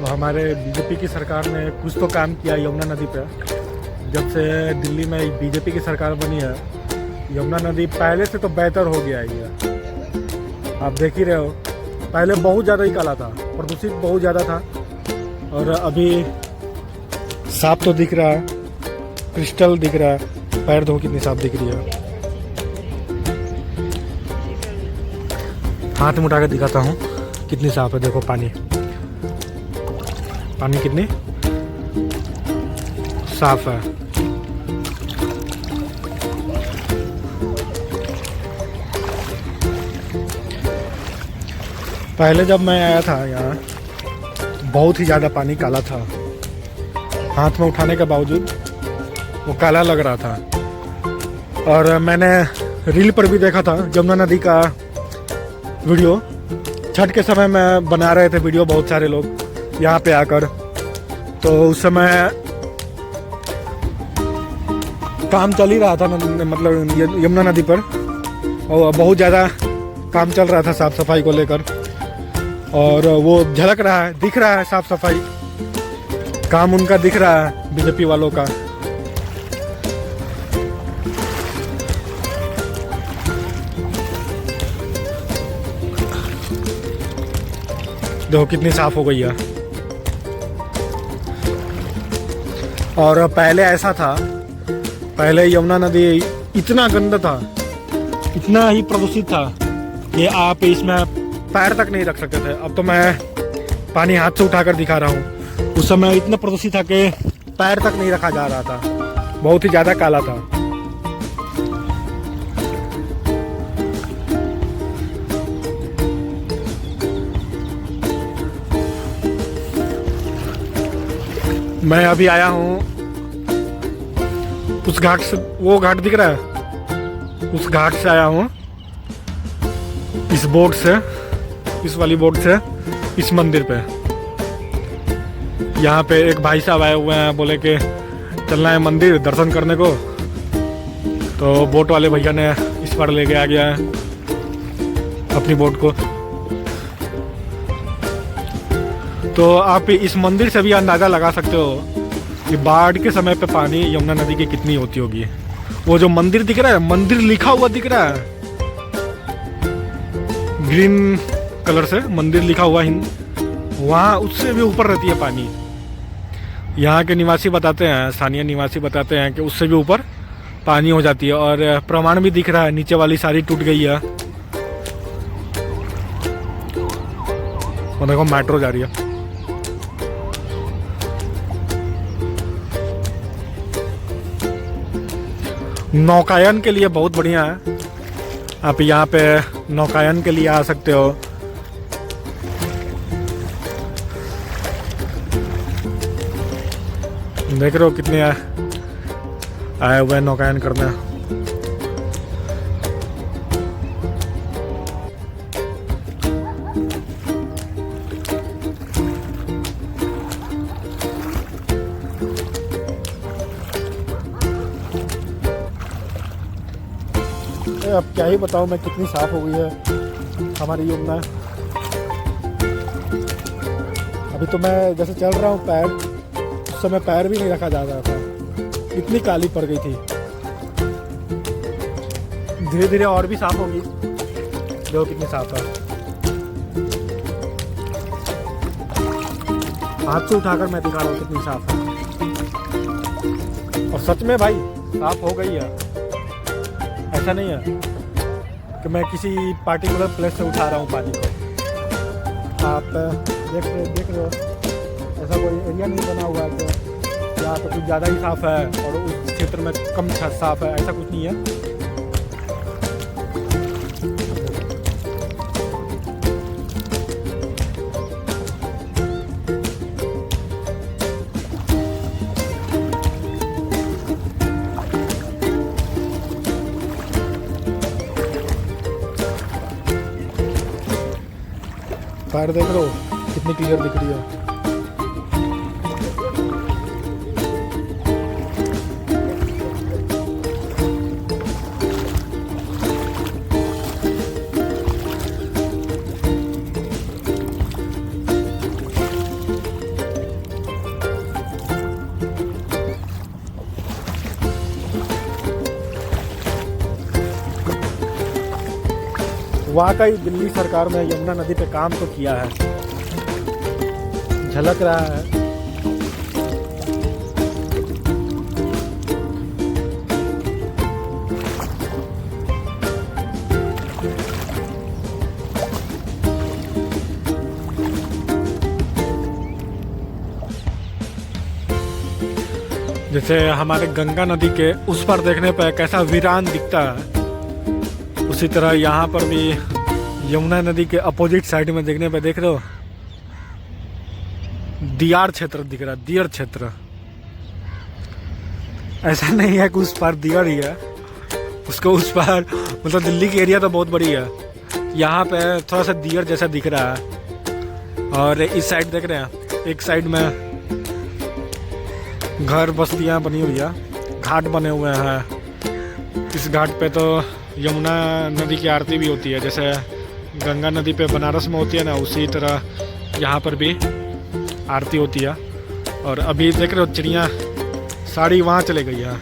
तो हमारे बीजेपी की सरकार ने कुछ तो काम किया यमुना नदी पे। जब से दिल्ली में बीजेपी की सरकार बनी है, यमुना नदी पहले से तो बेहतर हो गया है ये। आप देख ही रहे हो, पहले बहुत ज़्यादा ही काला था, प्रदूषित बहुत ज़्यादा था, और अभी साफ तो दिख रहा है, क्रिस्टल दिख रहा है। पैर धो कितनी साफ दिख रही है। हाथ में उठा कर दिखाता हूँ कितनी साफ है। देखो पानी, पानी कितनी साफ है। पहले जब मैं आया था यहाँ, बहुत ही ज़्यादा पानी काला था। हाथ में उठाने के बावजूद वो काला लग रहा था। और मैंने रील पर भी देखा था यमुना नदी का वीडियो। छठ के समय में बना रहे थे वीडियो बहुत सारे लोग यहाँ पे आकर। तो उस समय काम चल ही रहा था, मतलब यमुना नदी पर, और बहुत ज़्यादा काम चल रहा था साफ़ सफाई को लेकर। और वो झलक रहा है, दिख रहा है साफ़ सफाई काम उनका दिख रहा है, बीजेपी वालों का। देखो कितनी साफ हो गई है। और पहले ऐसा था, पहले यमुना नदी इतना गंदा था, इतना ही प्रदूषित था कि आप इसमें पैर तक नहीं रख सकते थे। अब तो मैं पानी हाथ से उठाकर दिखा रहा हूँ। उस समय इतना प्रदूषित था कि पैर तक नहीं रखा जा रहा था, बहुत ही ज़्यादा काला था। मैं अभी आया हूँ उस घाट से, वो घाट दिख रहा है, उस घाट से आया हूँ, इस बोट से, इस वाली बोट से इस मंदिर पे। यहाँ पे एक भाई साहब आए हुए हैं, बोले कि चलना है मंदिर दर्शन करने को। तो बोट वाले भैया ने इस पर लेके आ गया है अपनी बोट को। तो आप इस मंदिर से भी अंदाज़ा लगा सकते हो कि बाढ़ के समय पे पानी यमुना नदी की कितनी होती होगी। वो जो मंदिर दिख रहा है, मंदिर लिखा हुआ दिख रहा है ग्रीन कलर से, मंदिर लिखा हुआ वहाँ उससे भी ऊपर रहती है पानी। यहाँ के निवासी बताते हैं, स्थानीय निवासी बताते हैं कि उससे भी ऊपर पानी हो जाती है। और प्रमाण भी दिख रहा है, नीचे वाली सारी टूट गई है। और देखो मेट्रो जा रही है। नौकायन के लिए बहुत बढ़िया है। आप यहाँ पे नौकायन के लिए आ सकते हो। देख रहे हो कितने आए हुए नौकायन करने। अब क्या ही बताऊं मैं, कितनी साफ हो गई है हमारी यमुना। अभी तो मैं जैसे चल रहा हूँ, पैर, उस समय पैर भी नहीं रखा जा रहा था, इतनी काली पड़ गई थी। धीरे धीरे और भी साफ होगी। देखो कितनी साफ है। हाथ से उठाकर मैं दिखा रहा हूँ कितनी साफ है। और सच में भाई साफ हो गई है। ऐसा नहीं है कि मैं किसी पार्टिकुलर प्लेस से उठा रहा हूँ पानी को। आप देख रहे हो, ऐसा कोई एरिया नहीं बना हुआ है कि यहाँ तो कुछ ज़्यादा ही साफ़ है और उस क्षेत्र में कम साफ़ है, ऐसा कुछ नहीं है। पैर देख रहे हो कितनी क्लियर दिख रही है। वाकई दिल्ली सरकार ने यमुना नदी पे काम तो किया है, झलक रहा है। जैसे हमारे गंगा नदी के उस पर देखने पर कैसा वीरान दिखता है, उसी तरह यहाँ पर भी यमुना नदी के अपोजिट साइड में देखने पर देख रहे हो दियार क्षेत्र दिख रहा है, दियर क्षेत्र। ऐसा नहीं है कि उस पार दियर ही है, उसको उस पार मतलब दिल्ली की एरिया तो बहुत बड़ी है, यहाँ पे थोड़ा सा दियर जैसा दिख रहा है। और इस साइड देख रहे हैं, एक साइड में घर बस्तियाँ बनी हुई है, घाट बने हुए हैं। इस घाट पे तो यमुना नदी की आरती भी होती है, जैसे गंगा नदी पे बनारस में होती है ना, उसी तरह यहाँ पर भी आरती होती है। और अभी देख रहे हो चिड़िया सारी वहाँ चले गई है,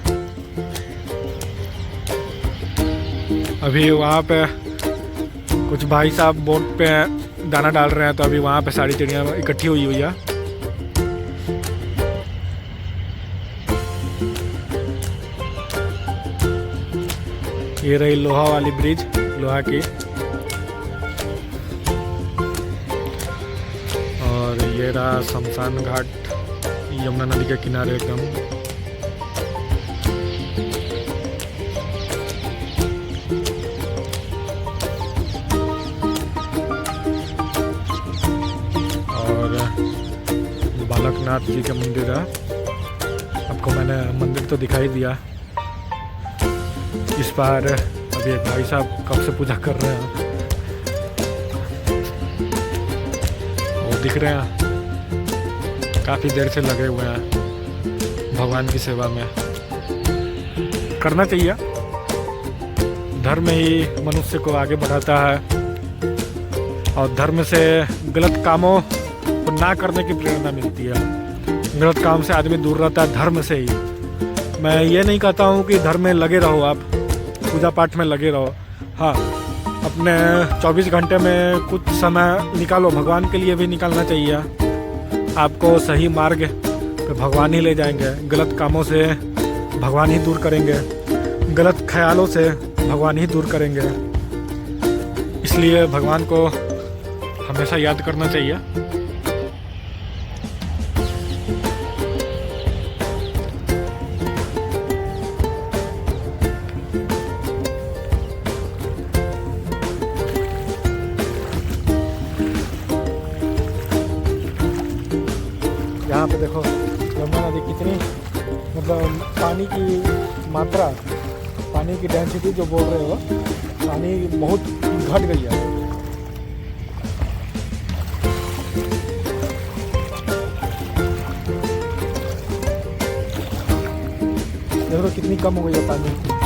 अभी वहाँ पे कुछ भाई साहब बोट पे दाना डाल रहे हैं, तो अभी वहाँ पे सारी चिड़िया इकट्ठी हुई है। ये रही लोहा वाली ब्रिज, लोहा की। और ये रहा शमशान घाट यमुना नदी के किनारे एकदम। और बालकनाथ जी का मंदिर है, आपको मैंने मंदिर तो दिखाई दिया। इस बार अभी एक भाई साहब कब से पूजा कर रहे हैं, वो दिख रहे हैं, काफ़ी देर से लगे हुए हैं भगवान की सेवा में। करना चाहिए, धर्म ही मनुष्य को आगे बढ़ाता है, और धर्म से गलत कामों को ना करने की प्रेरणा मिलती है। गलत काम से आदमी दूर रहता है, धर्म से ही। मैं ये नहीं कहता हूँ कि धर्म में लगे रहो, आप पूजा पाठ में लगे रहो, हाँ अपने 24 घंटे में कुछ समय निकालो, भगवान के लिए भी निकालना चाहिए। आपको सही मार्ग पे भगवान ही ले जाएंगे, गलत कामों से भगवान ही दूर करेंगे, गलत ख्यालों से भगवान ही दूर करेंगे। इसलिए भगवान को हमेशा याद करना चाहिए। यहाँ पे देखो यमुना नदी कितनी, मतलब पानी की मात्रा, पानी की डेंसिटी जो बोल रहे हो, पानी बहुत घट गई है। देखो कितनी कम हो गई है पानी।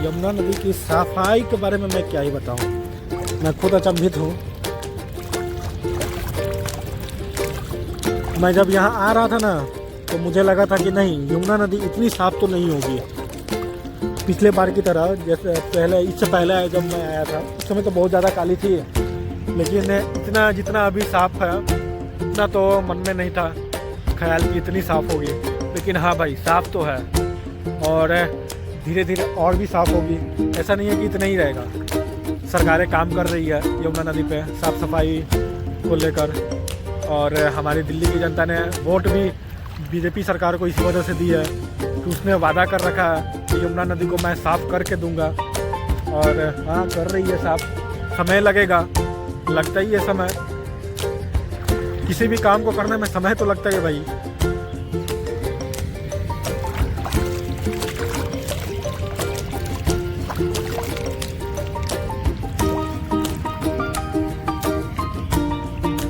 यमुना नदी की सफाई के बारे में मैं क्या ही बताऊं, मैं खुद अचंभित हूँ। मैं जब यहाँ आ रहा था ना, तो मुझे लगा था कि नहीं, यमुना नदी इतनी साफ तो नहीं होगी पिछले बार की तरह। जैसे पहले, इससे पहले जब मैं आया था उस समय तो बहुत ज़्यादा काली थी, लेकिन इतना जितना अभी साफ है उतना तो मन में नहीं था ख्याल कि इतनी साफ होगी। लेकिन हाँ भाई, साफ तो है, और धीरे धीरे और भी साफ होगी। ऐसा नहीं है कि इतना ही रहेगा। सरकारें काम कर रही है यमुना नदी पे साफ सफाई को लेकर, और हमारी दिल्ली की जनता ने वोट भी बीजेपी सरकार को इसी वजह से दी है कि उसने वादा कर रखा है कि यमुना नदी को मैं साफ करके दूंगा। और हाँ, कर रही है साफ। समय लगेगा, लगता ही है समय, किसी भी काम को करने में समय तो लगता है भाई।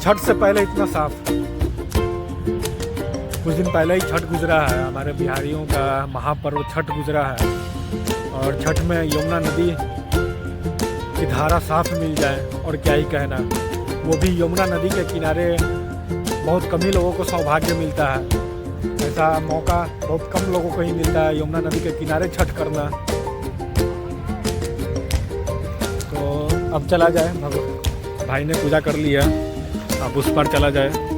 छठ से पहले इतना साफ, कुछ दिन पहले ही छठ गुजरा है, हमारे बिहारियों का महापर्व छठ गुजरा है। और छठ में यमुना नदी की धारा साफ मिल जाए और क्या ही कहना, वो भी यमुना नदी के किनारे बहुत कम ही लोगों को सौभाग्य मिलता है। ऐसा मौका बहुत कम लोगों को ही मिलता है, यमुना नदी के किनारे छठ करना। तो अब चला जाए, भाई ने पूजा कर लिया, अब उस पर चला जाए।